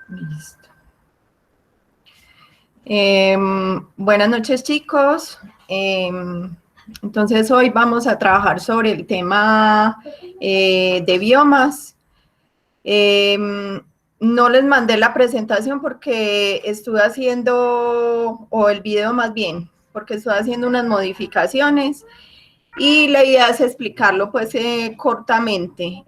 Listo. Buenas noches, chicos. Entonces, hoy vamos a trabajar sobre el tema de biomas. No les mandé la presentación porque estuve haciendo, o el video más bien, porque estuve haciendo unas modificaciones y la idea es explicarlo pues cortamente.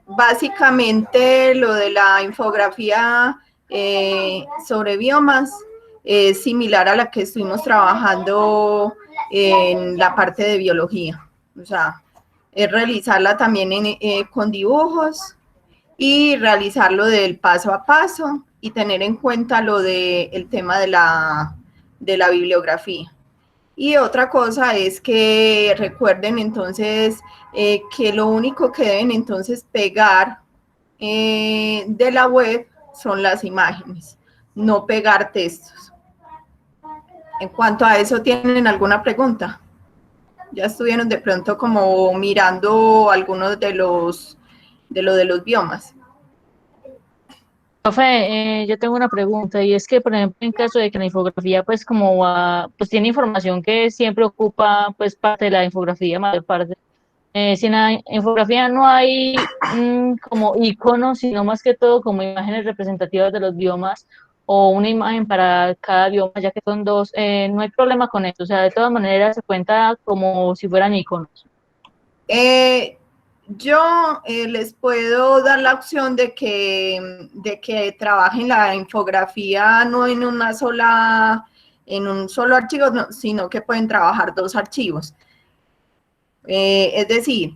Básicamente lo de la infografía sobre biomas es similar a la que estuvimos trabajando en la parte de biología. O sea, es realizarla también con dibujos y realizarlo del paso a paso y tener en cuenta lo del tema de la bibliografía. Y otra cosa es que recuerden entonces que lo único que deben entonces pegar de la web son las imágenes, no pegar textos. En cuanto a eso, ¿tienen alguna pregunta? Ya estuvieron de pronto como mirando algunos de los biomas. Profe, yo tengo una pregunta y es que, por ejemplo, en caso de que la infografía, pues como pues tiene información que siempre ocupa, pues parte de la infografía, mayor parte. Si en la infografía no hay como iconos, sino más que todo como imágenes representativas de los biomas o una imagen para cada bioma, ya que son dos, no hay problema con esto. O sea, de todas maneras se cuenta como si fueran iconos. Yo les puedo dar la opción de que trabajen la infografía no en en un solo archivo, no, sino que pueden trabajar dos archivos. Es decir,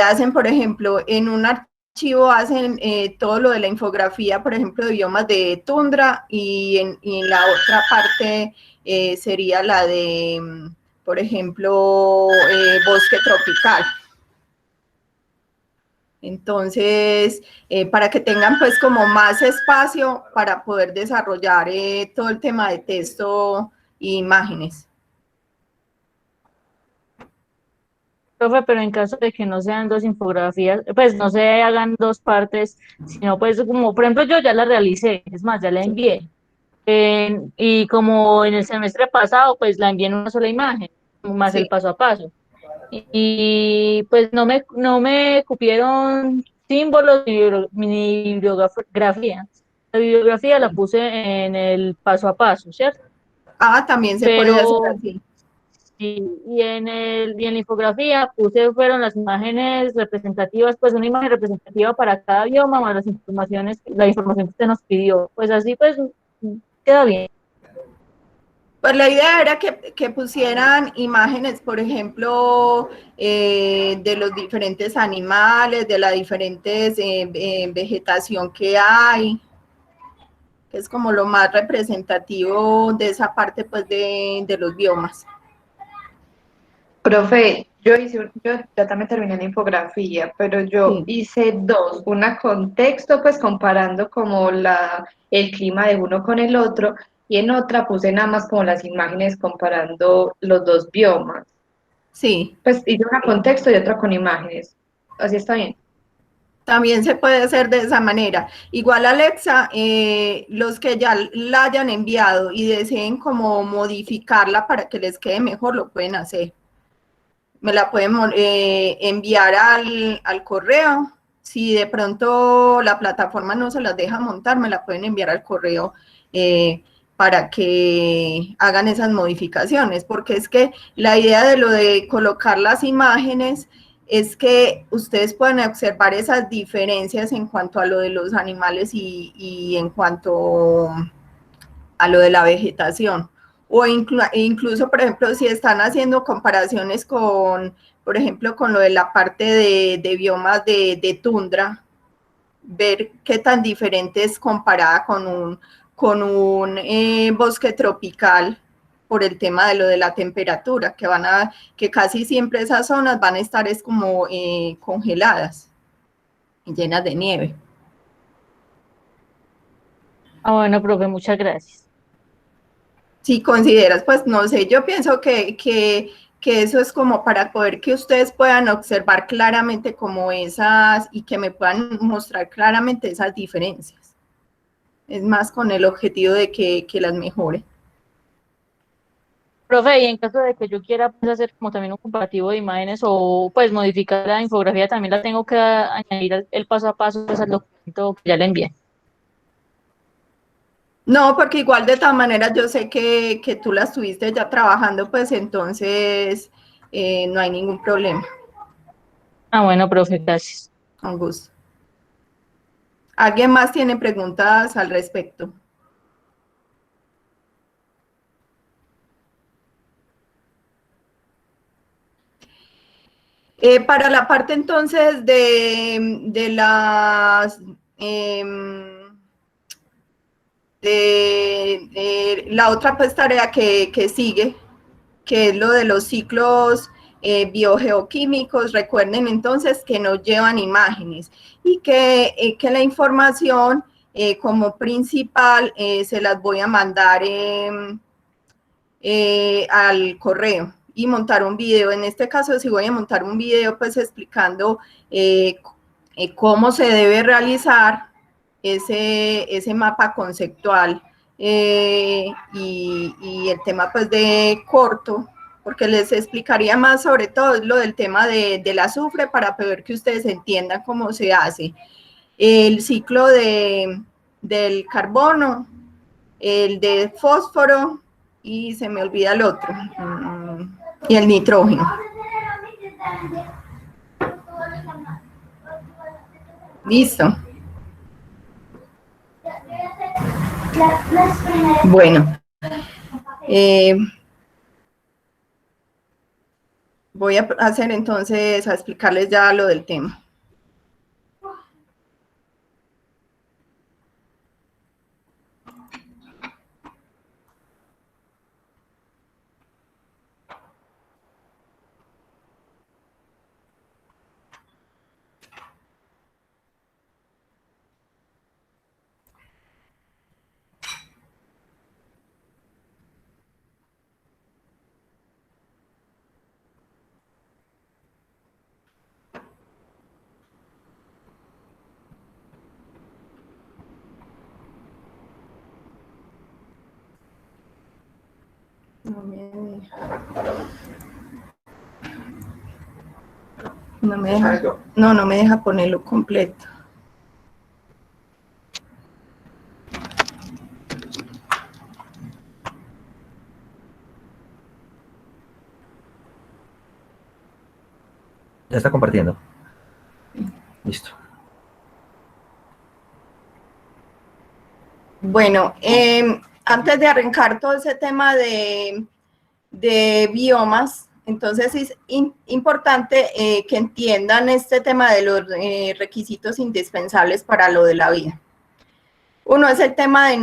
hacen, por ejemplo, en un archivo hacen todo lo de la infografía, por ejemplo, de biomas de tundra y en la otra parte sería la de, por ejemplo, bosque tropical. Entonces, para que tengan pues como más espacio para poder desarrollar todo el tema de texto e imágenes. Profe, pero en caso de que no sean dos infografías, pues no se hagan dos partes, sino pues como, por ejemplo, yo ya la realicé, es más, ya la envié. Y como en el semestre pasado, pues la envié en una sola imagen, más el Sí. paso a paso. Pues no me cupieron símbolos ni bibliografía. La bibliografía la puse en el paso a paso, ¿cierto? Ah, también se puede hacer Pero así. y en la infografía fueron las imágenes representativas, pues una imagen representativa para cada idioma, más la información que usted nos pidió. Pues así pues queda bien. Pues la idea era que pusieran imágenes, por ejemplo, de los diferentes animales, de la diferentes vegetación que hay, que es como lo más representativo de esa parte pues de los biomas. Profe, yo también terminé la infografía, pero yo Sí. hice dos, una con texto, pues comparando como el clima de uno con el otro, y en otra puse nada más como las imágenes comparando los dos biomas. Sí, Pues hice una con texto y otra con imágenes. Así está bien. también se puede hacer de esa manera. Igual Alexa, los que ya la hayan enviado y deseen como modificarla para que les quede mejor, lo pueden hacer. Me la pueden enviar al correo. Si de pronto la plataforma no se las deja montar, me la pueden enviar al correo para que hagan esas modificaciones, porque es que la idea de lo de colocar las imágenes es que ustedes puedan observar esas diferencias en cuanto a lo de los animales y en cuanto a lo de la vegetación. O incluso, por ejemplo, si están haciendo comparaciones con, por ejemplo, con lo de la parte de biomas de tundra, ver qué tan diferente es comparada con un bosque tropical por el tema de lo de la temperatura, que casi siempre esas zonas van a estar es como congeladas y llenas de nieve. Ah, bueno, profe, muchas gracias. Si consideras, pues no sé, yo pienso que eso es como para poder que ustedes puedan observar claramente como esas y que me puedan mostrar claramente esas diferencias. es más con el objetivo de que las mejore. Profe, y en caso de que yo quiera pues, hacer como también un comparativo de imágenes o pues modificar la infografía, también la tengo que añadir el paso a paso pues, al documento que ya le envié. No, porque igual de todas maneras yo sé que tú la estuviste ya trabajando, pues entonces no hay ningún problema. Ah, bueno, profe, gracias. Con gusto. ¿Alguien más tiene preguntas al respecto? Para la parte entonces de las de la otra pues tarea que sigue, que es lo de los ciclos biogeoquímicos, recuerden entonces que no llevan imágenes y que la información como principal se las voy a mandar al correo y montar un video. En este caso, si voy a montar un video, pues explicando cómo se debe realizar ese mapa conceptual y el tema pues de corto, porque les explicaría más sobre todo lo del tema del azufre para poder que ustedes entiendan cómo se hace el ciclo del carbono, el de fósforo y se me olvida el otro, y el nitrógeno. Listo. Bueno, voy a hacer entonces, a explicarles ya lo del tema. No me deja ponerlo completo. Ya está compartiendo. Listo. Bueno, antes de arrancar todo ese tema de biomas, entonces es importante que entiendan este tema de los requisitos indispensables para lo de la vida. Uno es el tema de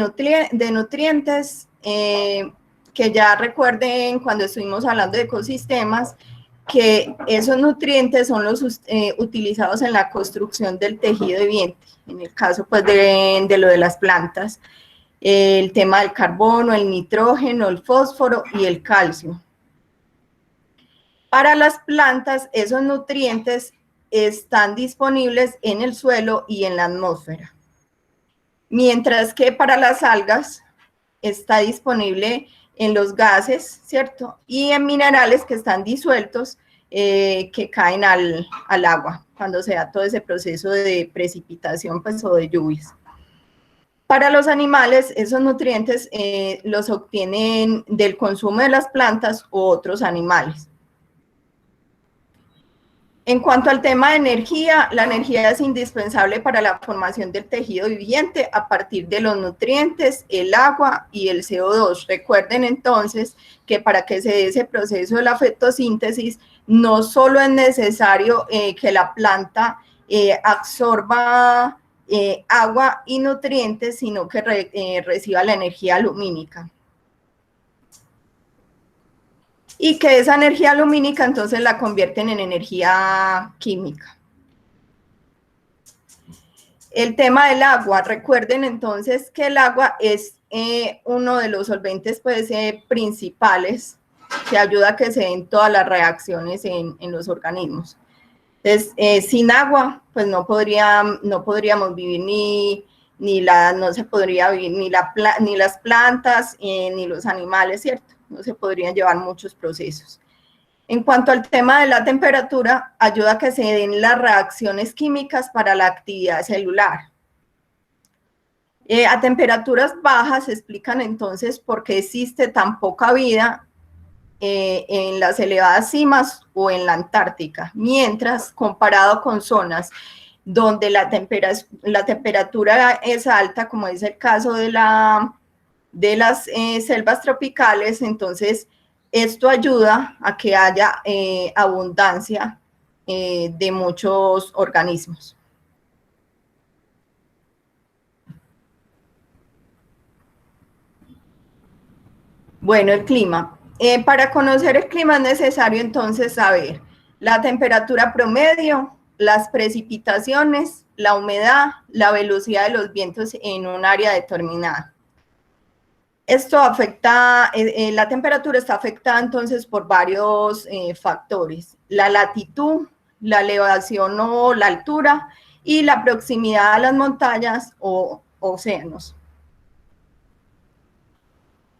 nutrientes, que ya recuerden cuando estuvimos hablando de ecosistemas, que esos nutrientes son los utilizados en la construcción del tejido viviente, en el caso pues de lo de las plantas, el tema del carbono, el nitrógeno, el fósforo y el calcio. Para las plantas, esos nutrientes están disponibles en el suelo y en la atmósfera, mientras que para las algas está disponible en los gases, ¿cierto? Y en minerales que están disueltos, que caen al agua, cuando se da todo ese proceso de precipitación pues, o de lluvias. Para los animales, esos nutrientes los obtienen del consumo de las plantas u otros animales. En cuanto al tema de energía, la energía es indispensable para la formación del tejido viviente a partir de los nutrientes, el agua y el CO2. Recuerden entonces que para que se dé ese proceso de la fotosíntesis, no solo es necesario que la planta absorba agua y nutrientes, sino que reciba la energía lumínica. Y que esa energía lumínica entonces la convierten en energía química. El tema del agua, recuerden entonces que el agua es uno de los solventes pues, principales que ayuda a que se den todas las reacciones en los organismos. Entonces, sin agua, pues no podríamos vivir no se podría vivir ni las plantas ni los animales, ¿cierto? No se podrían llevar muchos procesos. En cuanto al tema de la temperatura, ayuda a que se den las reacciones químicas para la actividad celular. A temperaturas bajas se explican entonces por qué existe tan poca vida en las elevadas cimas o en la Antártica, mientras comparado con zonas donde la temperatura es alta, como es el caso de las selvas tropicales, entonces esto ayuda a que haya abundancia de muchos organismos. Bueno, el clima. Para conocer el clima es necesario entonces saber la temperatura promedio, las precipitaciones, la humedad, la velocidad de los vientos en un área determinada. Esto afecta, la temperatura está afectada entonces por varios factores: la latitud, la elevación o la altura y la proximidad a las montañas o océanos.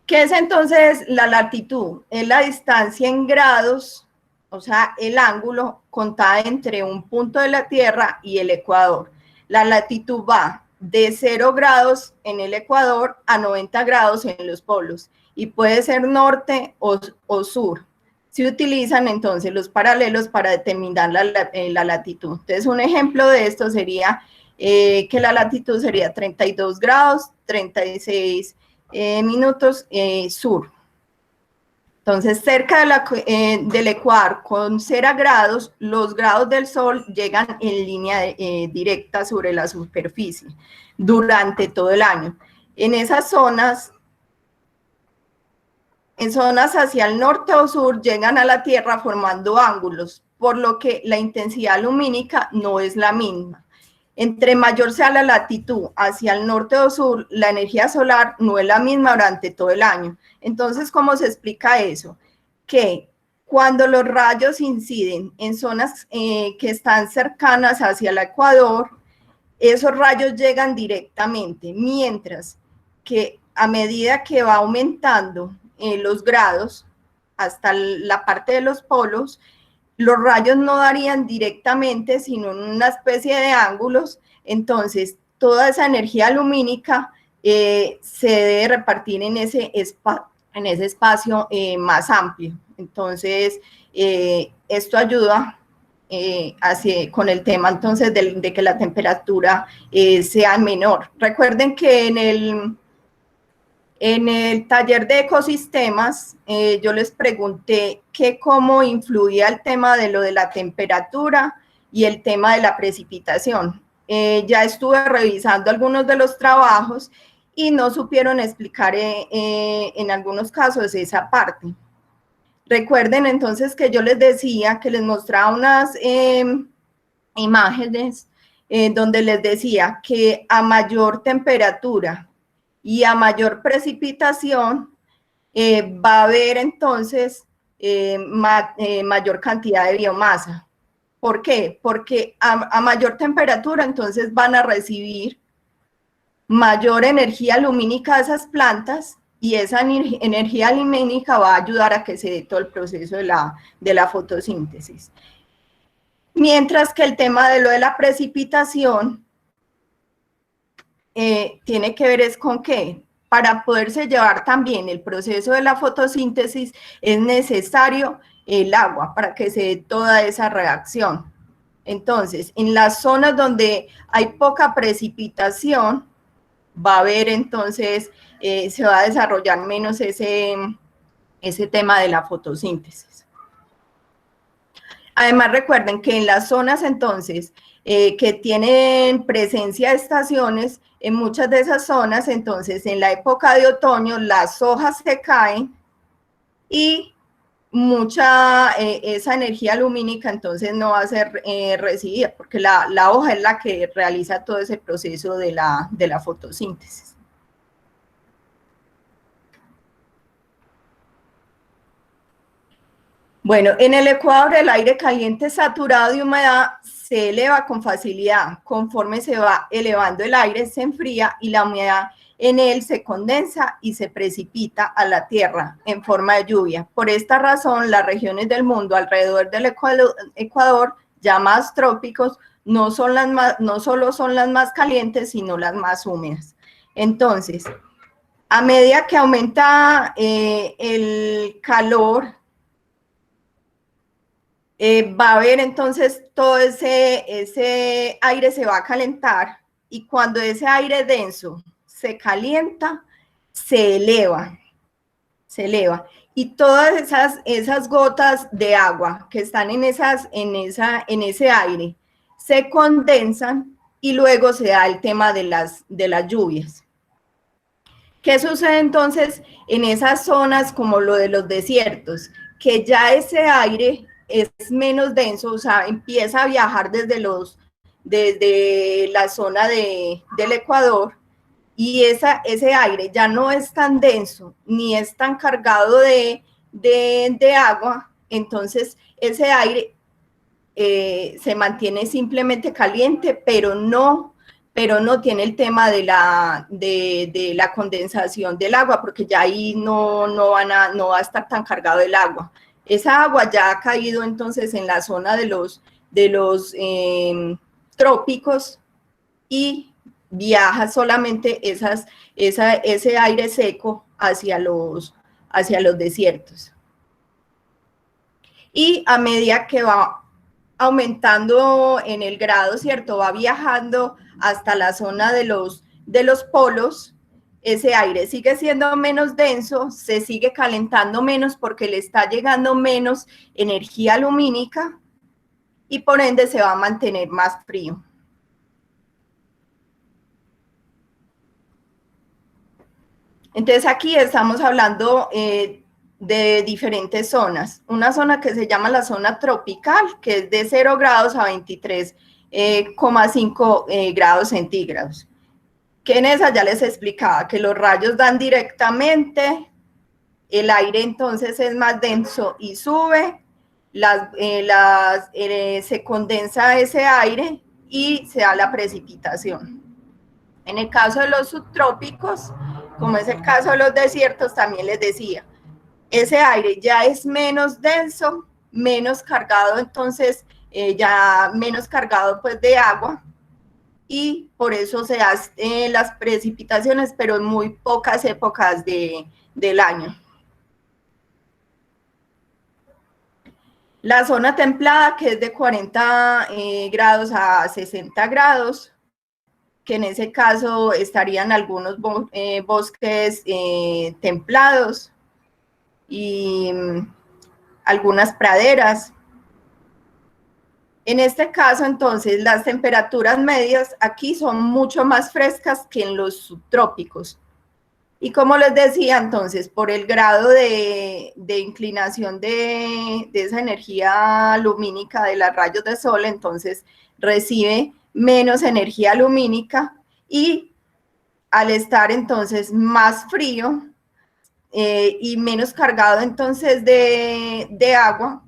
¿Qué es entonces la latitud? Es la distancia en grados, o sea, el ángulo contada entre un punto de la Tierra y el Ecuador. La latitud va de 0 grados en el Ecuador a 90 grados en los polos y puede ser norte o sur. Se utilizan entonces los paralelos para determinar la latitud. Entonces, un ejemplo de esto sería que la latitud sería 32 grados, 36 minutos sur. Entonces, cerca del ecuador, con 0 grados, los grados del sol llegan en línea directa sobre la superficie durante todo el año. En esas zonas, en zonas hacia el norte o sur, llegan a la Tierra formando ángulos, por lo que la intensidad lumínica no es la misma. Entre mayor sea la latitud hacia el norte o sur, la energía solar no es la misma durante todo el año. Entonces, ¿cómo se explica eso? Que cuando los rayos inciden en zonas que están cercanas hacia el ecuador, esos rayos llegan directamente, mientras que a medida que va aumentando los grados hasta la parte de los polos, los rayos no darían directamente, sino en una especie de ángulos. Entonces, toda esa energía lumínica se debe repartir en ese espacio más amplio. Entonces, esto ayuda con el tema entonces de que la temperatura sea menor. Recuerden que en el taller de ecosistemas, yo les pregunté cómo influía el tema de lo de la temperatura y el tema de la precipitación. Ya estuve revisando algunos de los trabajos y no supieron explicar en algunos casos esa parte. Recuerden entonces que yo les decía que les mostraba unas imágenes donde les decía que a mayor temperatura y a mayor precipitación va a haber entonces mayor cantidad de biomasa. ¿Por qué? Porque a mayor temperatura entonces van a recibir mayor energía lumínica de esas plantas y esa energía lumínica va a ayudar a que se dé todo el proceso de la fotosíntesis. Mientras que el tema de lo de la precipitación tiene que ver es con qué. Para poderse llevar también el proceso de la fotosíntesis es necesario el agua para que se dé toda esa reacción. Entonces, en las zonas donde hay poca precipitación, va a haber entonces, se va a desarrollar menos ese tema de la fotosíntesis. Además, recuerden que en las zonas entonces que tienen presencia de estaciones, en muchas de esas zonas, entonces, en la época de otoño, las hojas se caen y mucha esa energía lumínica entonces no va a ser recibida, porque la hoja es la que realiza todo ese proceso de la fotosíntesis. Bueno, en el ecuador el aire caliente saturado de humedad se eleva con facilidad. Conforme se va elevando el aire, se enfría y la humedad en él se condensa y se precipita a la tierra en forma de lluvia. Por esta razón, las regiones del mundo alrededor del Ecuador, llamadas trópicos, no solo son las más calientes, sino las más húmedas. Entonces, a medida que aumenta el calor, va a haber entonces todo ese aire se va a calentar, y cuando ese aire denso se calienta, se eleva. Y todas esas gotas de agua que están en ese aire se condensan y luego se da el tema de las lluvias. ¿Qué sucede entonces en esas zonas como lo de los desiertos? Que ya ese aire es menos denso, o sea, empieza a viajar desde la zona del Ecuador, y ese aire ya no es tan denso ni es tan cargado de agua. Entonces ese aire se mantiene simplemente caliente, pero no tiene el tema de la condensación del agua, porque ya ahí no va a estar tan cargado el agua. Esa agua ya ha caído entonces en la zona de los trópicos, y viaja solamente ese aire seco hacia los desiertos. Y a medida que va aumentando en el grado, ¿cierto? Va viajando hasta la zona de los polos, ese aire sigue siendo menos denso, se sigue calentando menos porque le está llegando menos energía lumínica, y por ende se va a mantener más frío. Entonces aquí estamos hablando de diferentes zonas. Una zona que se llama la zona tropical, que es de 0 grados a 23,5 grados centígrados. Que en esa ya les explicaba que los rayos dan directamente, el aire entonces es más denso y sube, se condensa ese aire y se da la precipitación. En el caso de los subtrópicos, como es el caso de los desiertos, también les decía, ese aire ya es menos denso, menos cargado, entonces ya menos cargado pues de agua, y por eso se hacen las precipitaciones, pero en muy pocas épocas del año. La zona templada, que es de 40 grados a 60 grados, que en ese caso estarían algunos bosques templados y algunas praderas. En este caso, entonces, las temperaturas medias aquí son mucho más frescas que en los subtrópicos. Y como les decía, entonces, por el grado de inclinación de esa energía lumínica de los rayos de sol, entonces recibe menos energía lumínica, y al estar entonces más frío y menos cargado entonces de agua,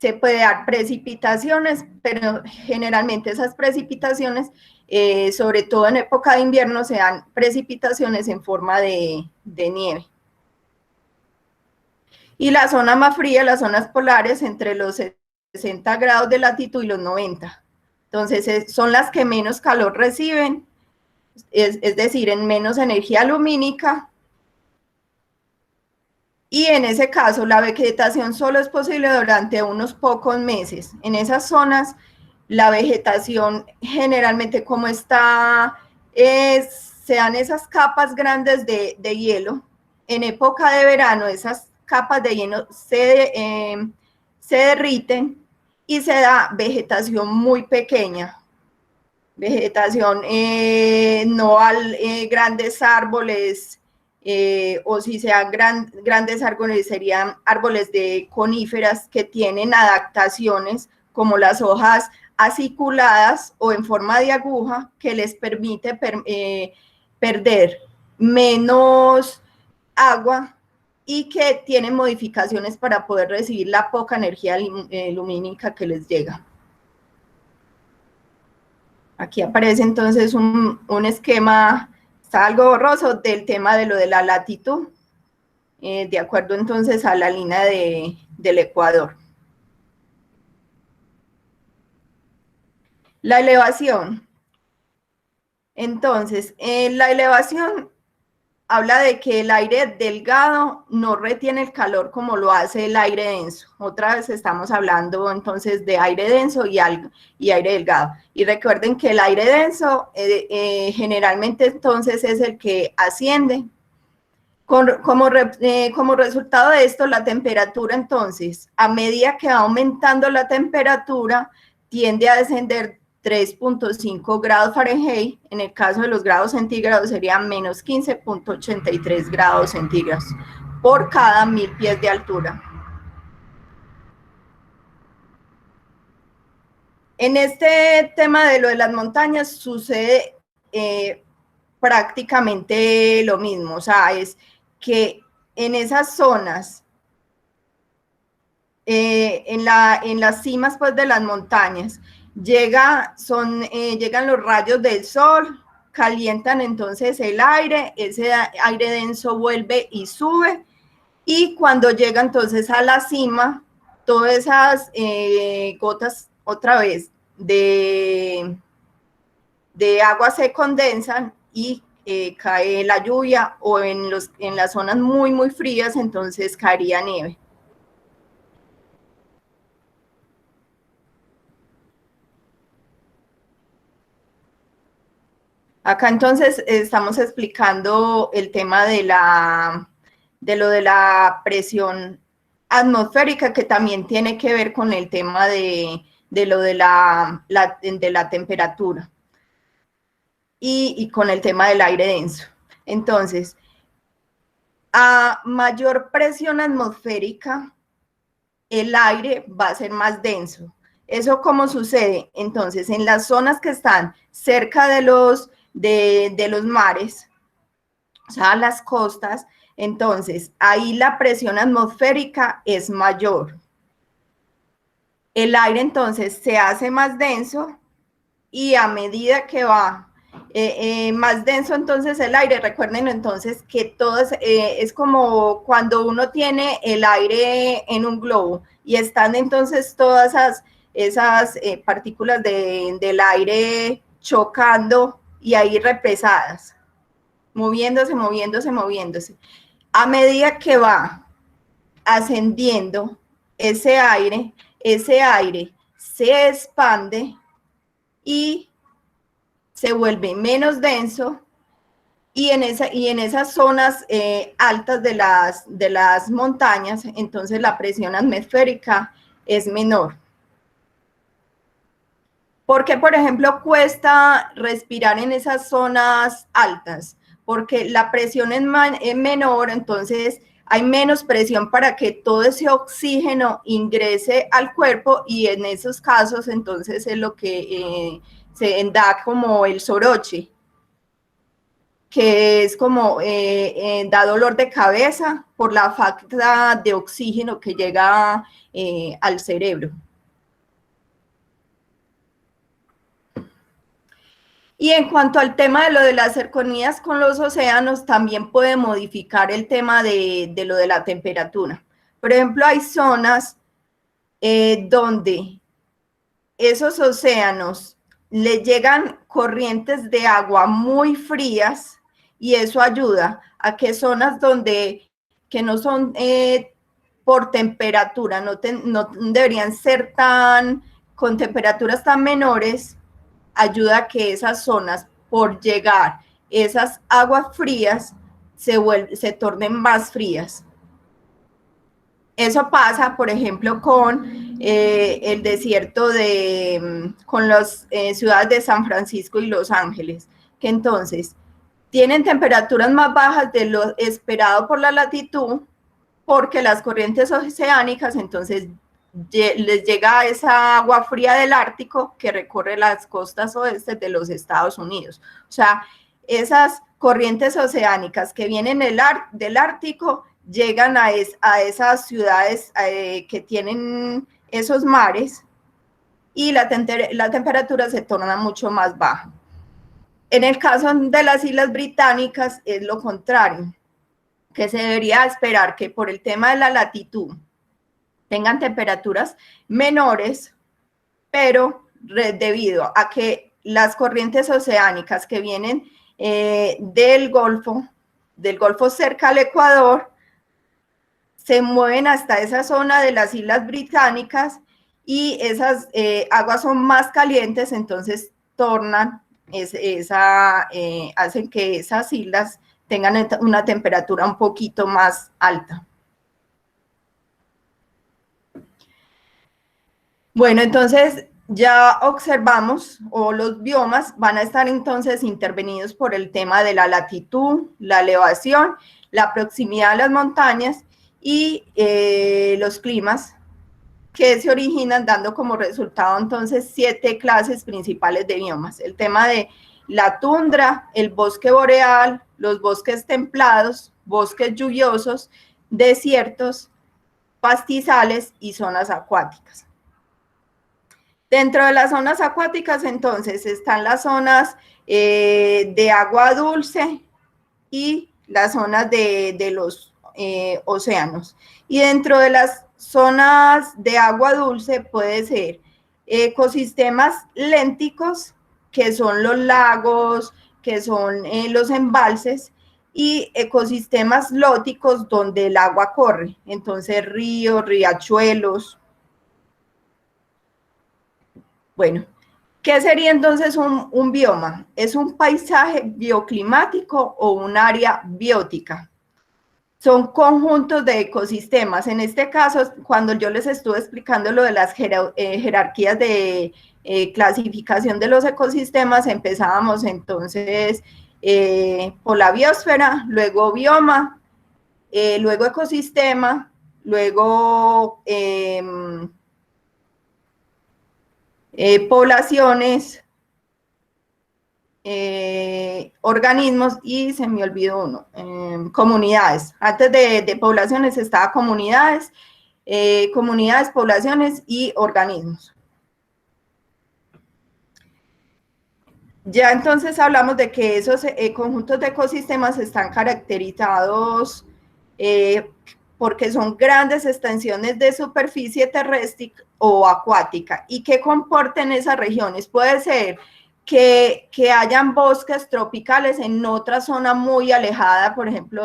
se puede dar precipitaciones, pero generalmente esas precipitaciones, sobre todo en época de invierno, se dan precipitaciones en forma de nieve. Y la zona más fría, las zonas polares, entre los 60 grados de latitud y los 90. Entonces, son las que menos calor reciben, es decir, en menos energía lumínica. Y en ese caso, la vegetación solo es posible durante unos pocos meses. En esas zonas, la vegetación generalmente, como está, se dan esas capas grandes de hielo. En época de verano, esas capas de hielo se derriten y se da vegetación muy pequeña. Vegetación, no grandes árboles, o si sean grandes árboles, serían árboles de coníferas que tienen adaptaciones como las hojas aciculadas o en forma de aguja, que les permite perder menos agua y que tienen modificaciones para poder recibir la poca energía lumínica que les llega. Aquí aparece entonces un esquema, está algo borroso, del tema de lo de la latitud, de acuerdo entonces a la línea del Ecuador. La elevación. Entonces, la elevación habla de que el aire delgado no retiene el calor como lo hace el aire denso. Otra vez estamos hablando entonces de aire denso y aire delgado. Y recuerden que el aire denso generalmente entonces es el que asciende. Como resultado de esto, la temperatura entonces, a medida que va aumentando la temperatura, tiende a descender 3.5 grados Fahrenheit. En el caso de los grados centígrados sería menos 15.83 grados centígrados por cada 1000 pies de altura. En este tema de lo de las montañas sucede prácticamente lo mismo, o sea, es que en esas zonas, en las cimas pues, de las montañas, llegan los rayos del sol, calientan entonces el aire, ese aire denso vuelve y sube, y cuando llega entonces a la cima, todas esas gotas otra vez de agua se condensan y cae la lluvia, o en las zonas muy, muy frías, entonces caería nieve. Acá entonces estamos explicando el tema de lo de la presión atmosférica, que también tiene que ver con el tema de lo de la temperatura y con el tema del aire denso. Entonces, a mayor presión atmosférica, el aire va a ser más denso. ¿Eso cómo sucede? Entonces, en las zonas que están cerca de los mares, o sea, las costas, entonces ahí la presión atmosférica es mayor. El aire entonces se hace más denso, y a medida que va más denso entonces el aire, recuerden entonces que todo es como cuando uno tiene el aire en un globo y están entonces todas esas partículas del aire chocando y ahí represadas, moviéndose, moviéndose, moviéndose. A medida que va ascendiendo ese aire se expande y se vuelve menos denso, y en esas zonas altas de las montañas, entonces la presión atmosférica es menor. ¿Por qué, por ejemplo, cuesta respirar en esas zonas altas? Porque la presión es menor, entonces hay menos presión para que todo ese oxígeno ingrese al cuerpo, y en esos casos entonces es lo que se da como el soroche, que es como da dolor de cabeza por la falta de oxígeno que llega al cerebro. Y en cuanto al tema de lo de las cercanías con los océanos, también puede modificar el tema de lo de la temperatura. Por ejemplo, hay zonas donde esos océanos le llegan corrientes de agua muy frías, y eso ayuda a que zonas que no son por temperatura, no deberían ser con temperaturas tan menores, ayuda a que esas zonas, por llegar esas aguas frías, se tornen más frías. Eso pasa, por ejemplo, con el desierto con las ciudades de San Francisco y Los Ángeles, que entonces tienen temperaturas más bajas de lo esperado por la latitud, porque las corrientes oceánicas entonces les llega esa agua fría del Ártico que recorre las costas oeste de los Estados Unidos. O sea, esas corrientes oceánicas que vienen del Ártico llegan a esas ciudades que tienen esos mares, y la temperatura se torna mucho más baja. En el caso de las Islas Británicas es lo contrario, que se debería esperar que por el tema de la latitud tengan temperaturas menores, pero debido a que las corrientes oceánicas que vienen del Golfo cerca al Ecuador, se mueven hasta esa zona de las Islas Británicas y esas aguas son más calientes, entonces hacen que esas islas tengan una temperatura un poquito más alta. Bueno, entonces ya observamos, o los biomas van a estar entonces intervenidos por el tema de la latitud, la elevación, la proximidad a las montañas y los climas que se originan dando como resultado entonces 7 clases principales de biomas. El tema de la tundra, el bosque boreal, los bosques templados, bosques lluviosos, desiertos, pastizales y zonas acuáticas. Dentro de las zonas acuáticas entonces están las zonas de agua dulce y las zonas de los océanos. Y dentro de las zonas de agua dulce puede ser ecosistemas lénticos, que son los lagos, que son los embalses, y ecosistemas lóticos donde el agua corre, entonces ríos, riachuelos. Bueno, ¿qué sería entonces un bioma? ¿Es un paisaje bioclimático o un área biótica? Son conjuntos de ecosistemas. En este caso, cuando yo les estuve explicando lo de las jerarquías de clasificación de los ecosistemas, empezábamos entonces por la biosfera, luego bioma, luego ecosistema, luego poblaciones, organismos y se me olvidó uno, comunidades. Antes de poblaciones estaba comunidades, poblaciones y organismos. Ya entonces hablamos de que esos conjuntos de ecosistemas están caracterizados porque son grandes extensiones de superficie terrestre o acuática. ¿Y qué comporten esas regiones? Puede ser que hayan bosques tropicales en otra zona muy alejada, por ejemplo,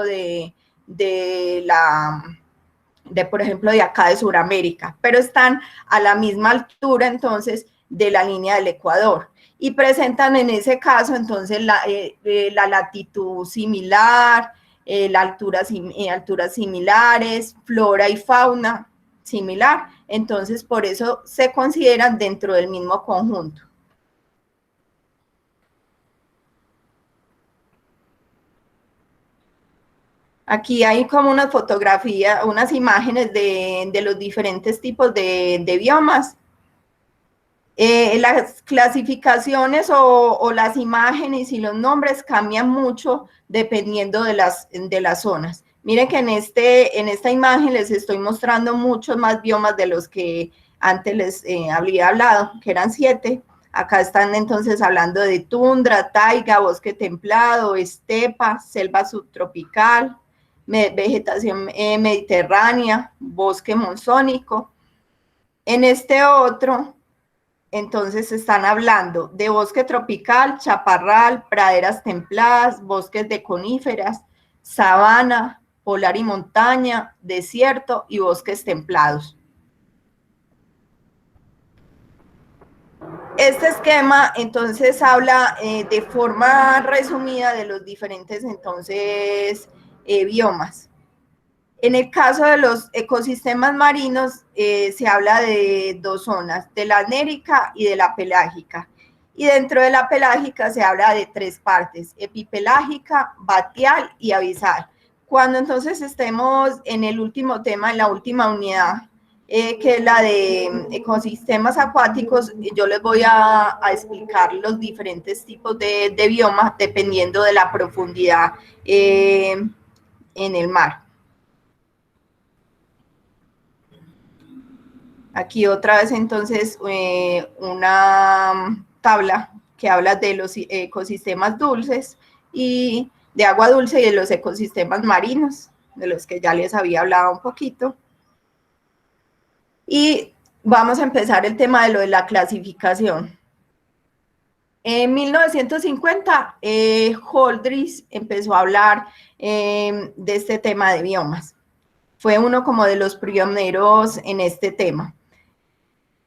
por ejemplo, de acá de Sudamérica, pero están a la misma altura, entonces, de la línea del Ecuador. Y presentan en ese caso, entonces, la latitud similar, alturas similares, flora y fauna similar. Entonces, por eso se consideran dentro del mismo conjunto. Aquí hay como una fotografía, unas imágenes de los diferentes tipos de biomas. Las clasificaciones o las imágenes y los nombres cambian mucho dependiendo de las zonas. Miren que en esta imagen les estoy mostrando muchos más biomas de los que antes les había hablado, que eran 7. Acá están entonces hablando de tundra, taiga, bosque templado, estepa, selva subtropical, vegetación mediterránea, bosque monzónico. En este otro, entonces están hablando de bosque tropical, chaparral, praderas templadas, bosques de coníferas, sabana, polar y montaña, desierto y bosques templados. Este esquema entonces habla de forma resumida de los diferentes entonces biomas. En el caso de los ecosistemas marinos se habla de 2 zonas, de la anérica y de la pelágica. Y dentro de la pelágica se habla de 3 partes, epipelágica, batial y abisal. Cuando entonces estemos en el último tema, en la última unidad, que es la de ecosistemas acuáticos, yo les voy a explicar los diferentes tipos de biomas dependiendo de la profundidad en el mar. Aquí otra vez entonces una tabla que habla de los ecosistemas dulces y de agua dulce y de los ecosistemas marinos, de los que ya les había hablado un poquito. Y vamos a empezar el tema de lo de la clasificación. En 1950, Holdridge empezó a hablar de este tema de biomas. Fue uno como de los pioneros en este tema.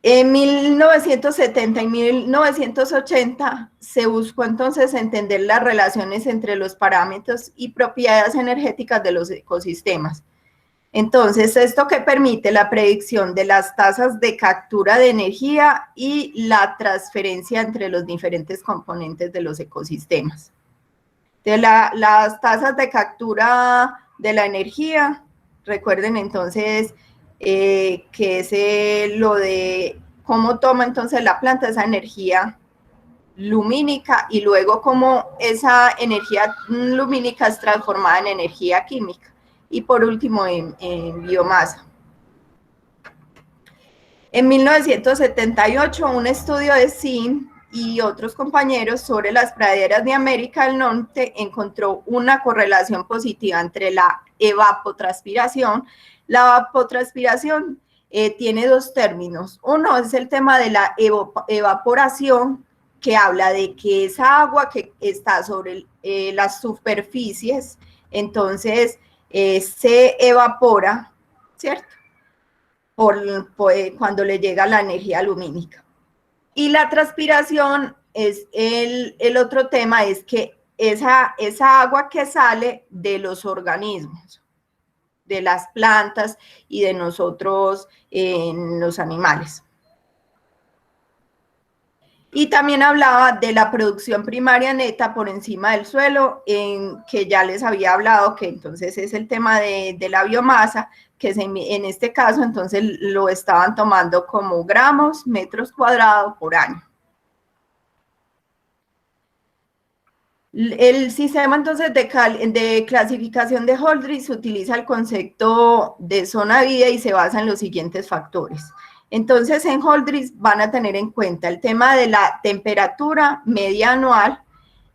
En 1970 y 1980 se buscó entonces entender las relaciones entre los parámetros y propiedades energéticas de los ecosistemas. Entonces, esto que permite la predicción de las tasas de captura de energía y la transferencia entre los diferentes componentes de los ecosistemas. De las tasas de captura de la energía, recuerden entonces que es lo de cómo toma entonces la planta esa energía lumínica y luego cómo esa energía lumínica es transformada en energía química. Y por último, en biomasa. En 1978, un estudio de Sim y otros compañeros sobre las praderas de América del Norte encontró una correlación positiva entre la evapotranspiración. La evapotranspiración tiene dos términos. Uno es el tema de la evaporación, que habla de que esa agua que está sobre las superficies, entonces, se evapora, ¿cierto? Cuando le llega la energía lumínica. Y la transpiración es el otro tema, es que esa agua que sale de los organismos, de las plantas y de nosotros, los animales. Y también hablaba de la producción primaria neta por encima del suelo, que ya les había hablado, que entonces es el tema de la biomasa, que en este caso entonces lo estaban tomando como gramos, metros cuadrados por año. El sistema entonces de clasificación de Holdridge utiliza el concepto de zona vida y se basa en los siguientes factores. Entonces, en Holdridge van a tener en cuenta el tema de la temperatura media anual,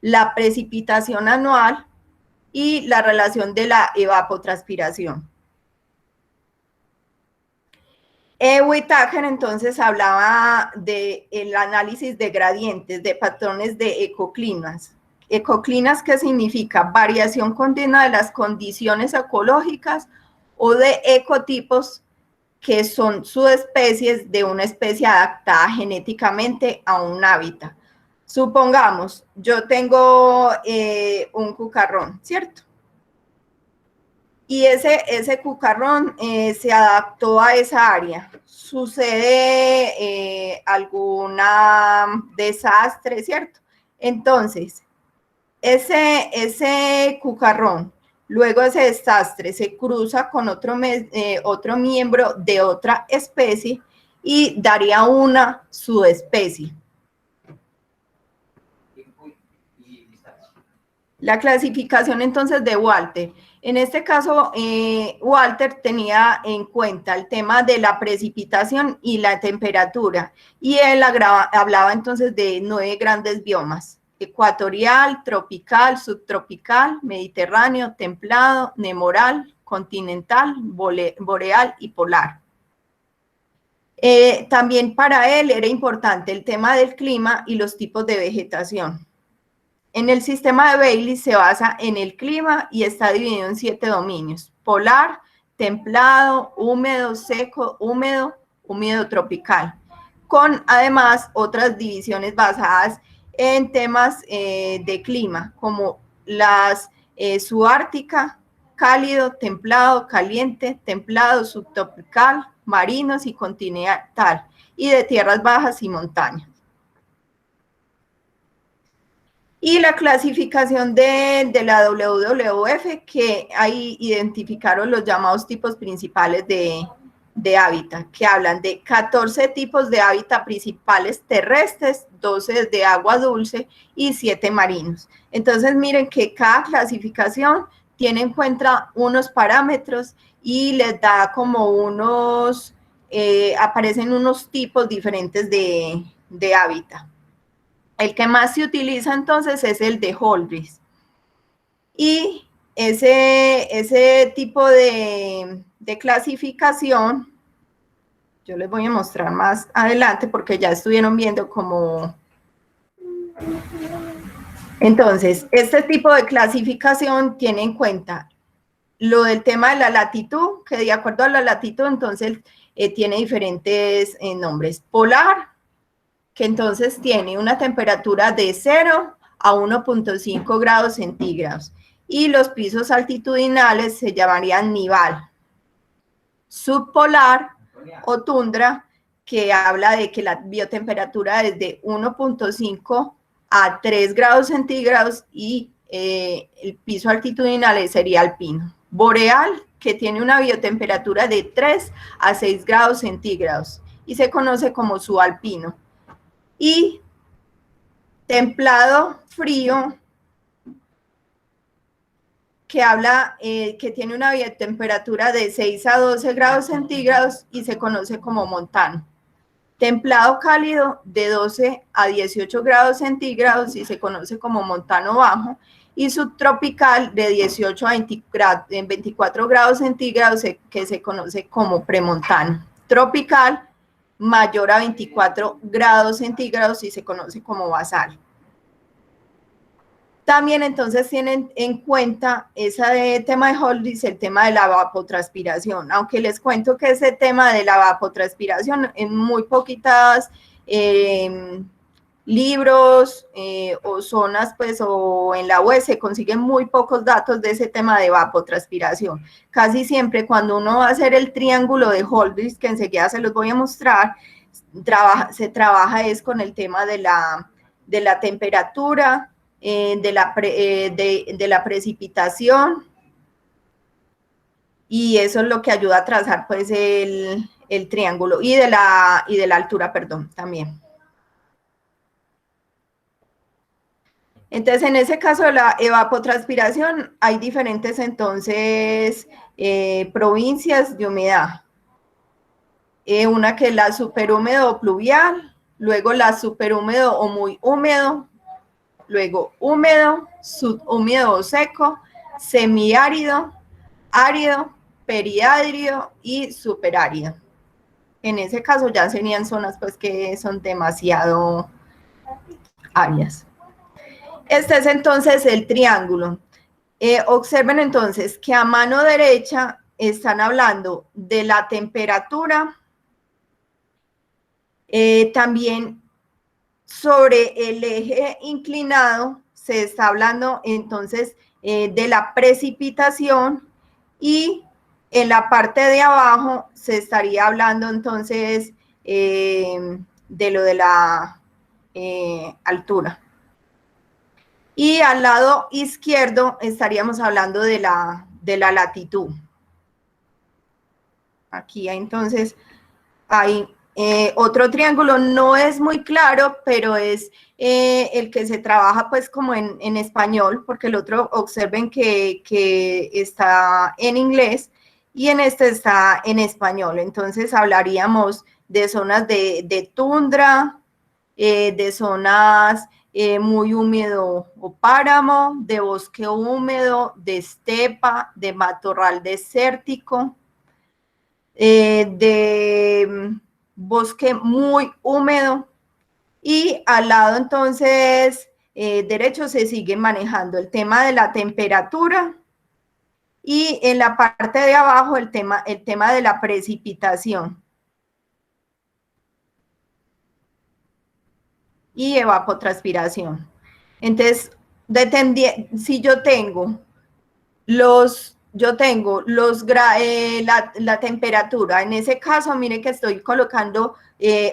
la precipitación anual y la relación de la evapotranspiración. Whittaker entonces hablaba del análisis de gradientes, de patrones de ecoclimas. Ecoclimas, ¿qué significa? Variación continua de las condiciones ecológicas o de ecotipos que son subespecies de una especie adaptada genéticamente a un hábitat. Supongamos, yo tengo un cucarrón, ¿cierto? Y ese cucarrón se adaptó a esa área. Sucede alguna desastre, ¿cierto? Entonces, ese cucarrón, luego ese desastre se cruza con otro miembro de otra especie y daría una subespecie. La clasificación entonces de Walter. En este caso, Walter tenía en cuenta el tema de la precipitación y la temperatura, y él hablaba entonces de 9 grandes biomas: ecuatorial, tropical, subtropical, mediterráneo, templado, nemoral, continental, boreal y polar. También para él era importante el tema del clima y los tipos de vegetación. En el sistema de Bailey se basa en el clima y está dividido en 7 dominios: polar, templado, húmedo, seco, húmedo, húmedo tropical, con además otras divisiones basadas en temas de clima, como las subártica, cálido, templado, caliente, templado, subtropical, marinos y continental, y de tierras bajas y montañas. Y la clasificación de la WWF, que ahí identificaron los llamados tipos principales de hábitat, que hablan de 14 tipos de hábitat principales terrestres, 12 de agua dulce y 7 marinos. Entonces, miren que cada clasificación tiene en cuenta unos parámetros y les da como unos aparecen unos tipos diferentes de hábitat. El que más se utiliza entonces es el de Holdridge. Y ese tipo de clasificación, yo les voy a mostrar más adelante porque ya estuvieron viendo cómo. Entonces, este tipo de clasificación tiene en cuenta lo del tema de la latitud, que de acuerdo a la latitud, entonces, tiene diferentes nombres. Polar, que entonces tiene una temperatura de 0 a 1.5 grados centígrados. Y los pisos altitudinales se llamarían nival. Subpolar o tundra, que habla de que la biotemperatura es de 1.5 a 3 grados centígrados y el piso altitudinal sería alpino. Boreal, que tiene una biotemperatura de 3 a 6 grados centígrados y se conoce como subalpino. Y templado frío, que habla, que tiene una biotemperatura de 6 a 12 grados centígrados y se conoce como montano. Templado cálido de 12 a 18 grados centígrados y se conoce como montano bajo. Y subtropical de 18 a 24 grados centígrados que se conoce como premontano. Tropical mayor a 24 grados centígrados y se conoce como basal. También entonces tienen en cuenta ese tema de Holdridge, el tema de la evapotranspiración, aunque les cuento que ese tema de la evapotranspiración en muy poquitas libros o zonas, pues, o en la web se consiguen muy pocos datos de ese tema de evapotranspiración. Casi siempre cuando uno va a hacer el triángulo de Holdridge, que enseguida se los voy a mostrar, se trabaja es con el tema de la temperatura, de la precipitación, y eso es lo que ayuda a trazar pues el triángulo y de la altura, perdón, también. Entonces, en ese caso de la evapotranspiración, hay diferentes entonces provincias de humedad. Una que es la superhúmedo o pluvial, luego la superhúmedo o muy húmedo, luego húmedo, subhúmedo o seco, semiárido, árido, periárido y superárido. En ese caso ya serían zonas pues que son demasiado áridas. Este es entonces el triángulo. Observen entonces que a mano derecha están hablando de la temperatura, también sobre el eje inclinado se está hablando entonces de la precipitación, y en la parte de abajo se estaría hablando entonces de lo de la altura. Y al lado izquierdo estaríamos hablando de la latitud. Aquí entonces hay otro triángulo, no es muy claro, pero es el que se trabaja pues como en español, porque el otro observen que está en inglés y en este está en español. Entonces hablaríamos de zonas de tundra, de zonas muy húmedo o páramo, de bosque húmedo, de estepa, de matorral desértico, de bosque muy húmedo, y al lado entonces derecho se sigue manejando el tema de la temperatura, y en la parte de abajo el tema de la precipitación y evapotranspiración. Entonces, si yo tengo la temperatura, en ese caso, mire que estoy colocando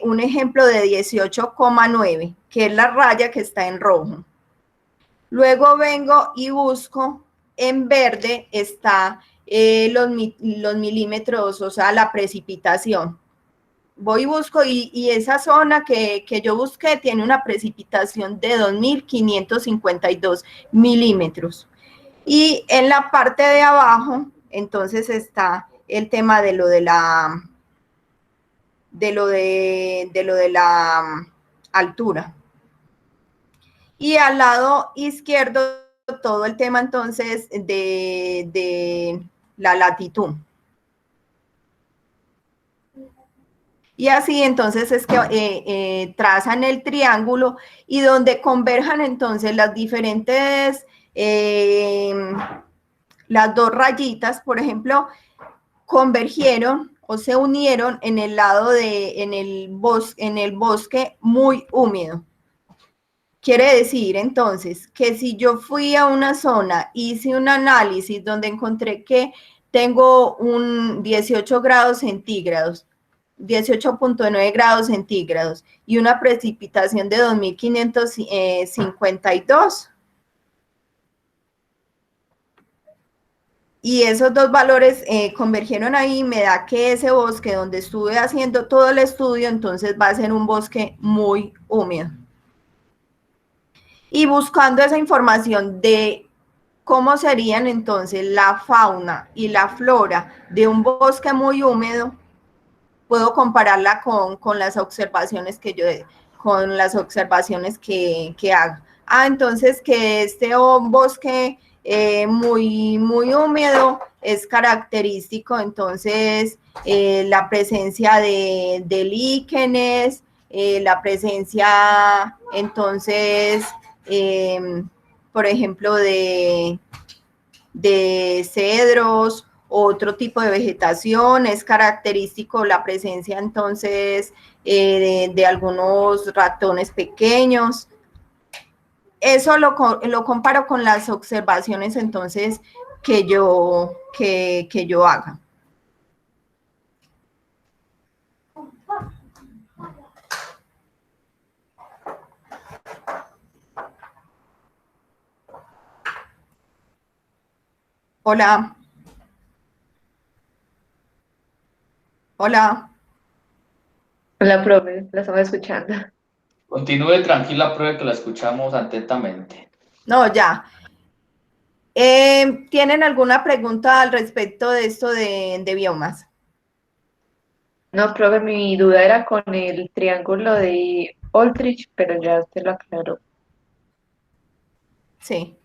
un ejemplo de 18,9, que es la raya que está en rojo. Luego vengo y busco, en verde está los milímetros, o sea, la precipitación. Voy y busco, y esa zona que yo busqué tiene una precipitación de 2.552 milímetros. Y en la parte de abajo, entonces está el tema de lo de la de la altura. Y al lado izquierdo todo el tema entonces de la latitud. Y así entonces es que trazan el triángulo y donde converjan entonces las diferentes, las dos rayitas, por ejemplo, convergieron o se unieron en el lado en el bosque muy húmedo. Quiere decir entonces que si yo fui a una zona, hice un análisis donde encontré que tengo un 18 grados centígrados, 18.9 grados centígrados y una precipitación de 2.552. Y esos dos valores convergieron ahí, me da que ese bosque donde estuve haciendo todo el estudio, entonces va a ser un bosque muy húmedo. Y buscando esa información de cómo serían entonces la fauna y la flora de un bosque muy húmedo, puedo compararla con las observaciones que hago. Entonces que este bosque muy húmedo es característico, entonces la presencia de líquenes, la presencia entonces por ejemplo de cedros, otro tipo de vegetación, es característico la presencia entonces de algunos ratones pequeños. Eso lo comparo con las observaciones entonces que yo haga. Hola. Hola. Hola, profe, la estamos escuchando. Continúe tranquila, profe, que la escuchamos atentamente. No, ya. ¿Tienen alguna pregunta al respecto de esto de biomas? No, profe, mi duda era con el triángulo de Oltrich, pero ya usted lo aclaró. Sí.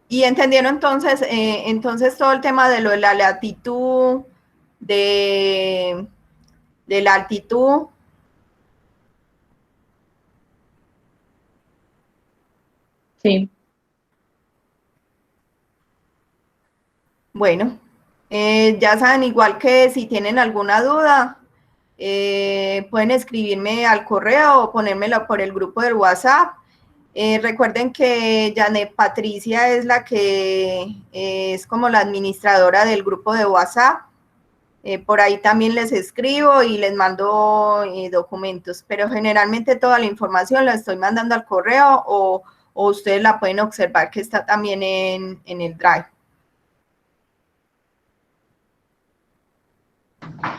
Y entendieron entonces todo el tema de lo de la latitud, de la altitud. Sí. Bueno, ya saben, igual que si tienen alguna duda, pueden escribirme al correo o ponérmelo por el grupo del WhatsApp. Recuerden que Janet Patricia es la que es como la administradora del grupo de WhatsApp. Por ahí también les escribo y les mando documentos, pero generalmente toda la información la estoy mandando al correo o ustedes la pueden observar que está también en el Drive.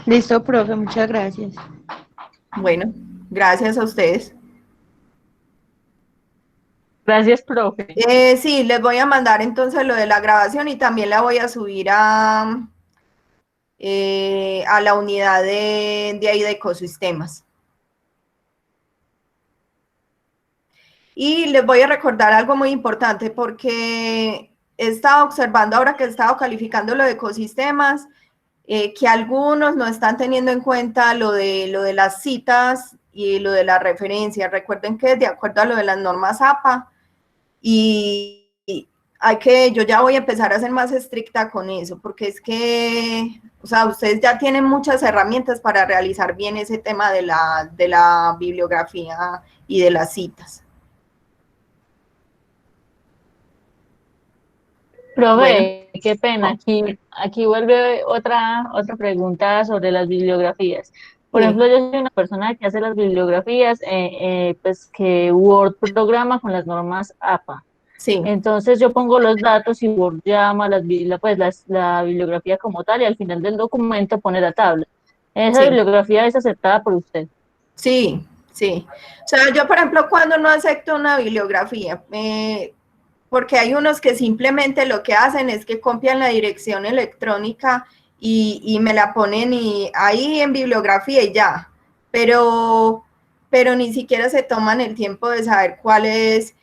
Listo, profe, muchas gracias. Bueno, gracias a ustedes. Gracias, profe. Sí, les voy a mandar entonces lo de la grabación y también la voy a subir a la unidad de ahí de ecosistemas. Y les voy a recordar algo muy importante porque he estado observando ahora que he estado calificando lo de ecosistemas, que algunos no están teniendo en cuenta lo de las citas y lo de las referencias. Recuerden que de acuerdo a lo de las normas APA, y yo ya voy a empezar a ser más estricta con eso, porque es que, o sea, ustedes ya tienen muchas herramientas para realizar bien ese tema de la bibliografía y de las citas. Profe, Bueno. qué pena, aquí vuelve otra pregunta sobre las bibliografías. Por Sí. ejemplo, yo soy una persona que hace las bibliografías, pues que Word programa con las normas APA. Sí. Entonces yo pongo los datos y Word llama la bibliografía como tal y al final del documento pone la tabla. ¿Esa Sí. bibliografía es aceptada por usted? Sí, sí. O sea, yo, por ejemplo, cuando no acepto una bibliografía, porque hay unos que simplemente lo que hacen es que copian la dirección electrónica y me la ponen ahí en bibliografía y ya, pero ni siquiera se toman el tiempo de saber cuáles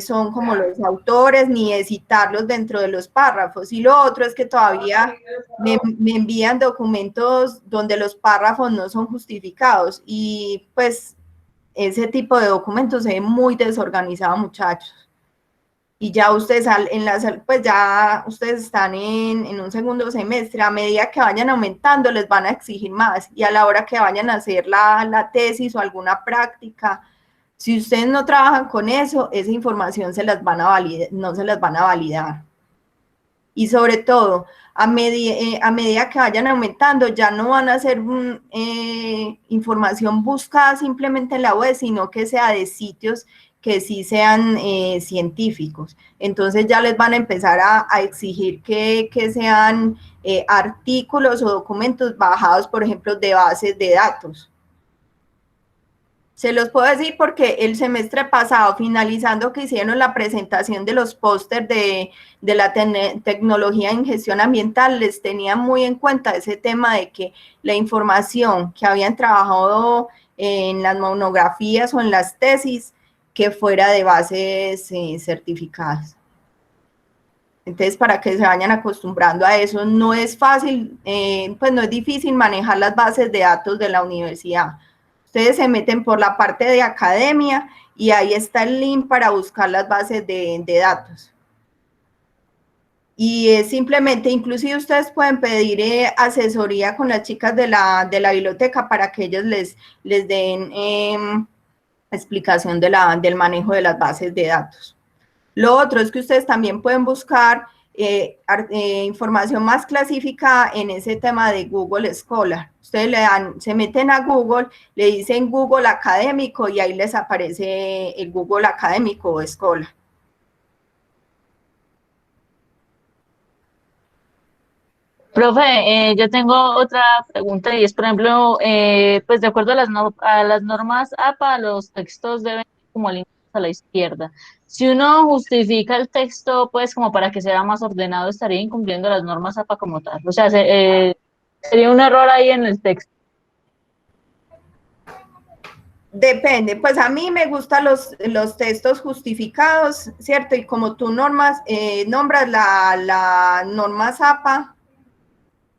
son como los autores, ni de citarlos dentro de los párrafos. Y lo otro es que todavía me envían documentos donde los párrafos no son justificados, y pues ese tipo de documentos se ve muy desorganizado, muchachos. Y ya ustedes pues ya ustedes están en un segundo semestre, a medida que vayan aumentando les van a exigir más, y a la hora que vayan a hacer la tesis o alguna práctica, si ustedes no trabajan con eso, esa información no se las van a validar. Y sobre todo, a medida que vayan aumentando, ya no van a ser información buscada simplemente en la web, sino que sea de sitios que sí sean científicos. Entonces ya les van a empezar a exigir que sean artículos o documentos bajados, por ejemplo, de bases de datos. Se los puedo decir porque el semestre pasado, finalizando que hicieron la presentación de los pósters de la tecnología en gestión ambiental, les tenía muy en cuenta ese tema de que la información que habían trabajado en las monografías o en las tesis, que fuera de bases certificadas. Entonces, para que se vayan acostumbrando a eso, no es fácil, pues no es difícil manejar las bases de datos de la universidad. Ustedes se meten por la parte de academia y ahí está el link para buscar las bases de datos. Y es simplemente, inclusive ustedes pueden pedir asesoría con las chicas de la biblioteca para que ellos les den explicación del manejo de las bases de datos. Lo otro es que ustedes también pueden buscar información más clasificada en ese tema de Google Scholar. Ustedes se meten a Google, le dicen Google Académico y ahí les aparece el Google Académico o Scholar. Profe, yo tengo otra pregunta y es, por ejemplo, pues de acuerdo a las normas APA, los textos deben ir como alineados a la izquierda. Si uno justifica el texto, pues como para que sea más ordenado, estaría incumpliendo las normas APA como tal. O sea, sería un error ahí en el texto. Depende, pues a mí me gustan los textos justificados, ¿cierto? Y como tú nombras la norma APA,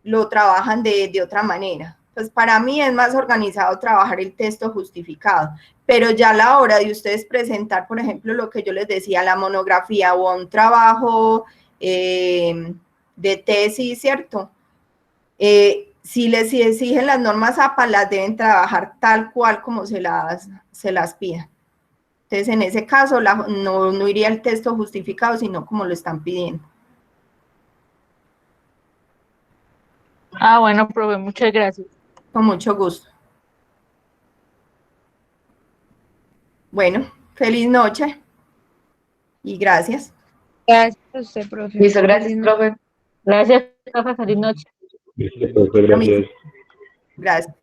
lo trabajan de otra manera. Pues para mí es más organizado trabajar el texto justificado, pero ya a la hora de ustedes presentar, por ejemplo, lo que yo les decía, la monografía o un trabajo de tesis, ¿cierto? Si les exigen las normas APA, las deben trabajar tal cual como se las pidan. Entonces, en ese caso, no iría el texto justificado, sino como lo están pidiendo. Ah, bueno, profe, muchas gracias. Con mucho gusto. Bueno, feliz noche y gracias. Gracias a usted, profe. Listo, gracias, profe. Gracias, profe, feliz noche. Listo, profe, gracias. Gracias.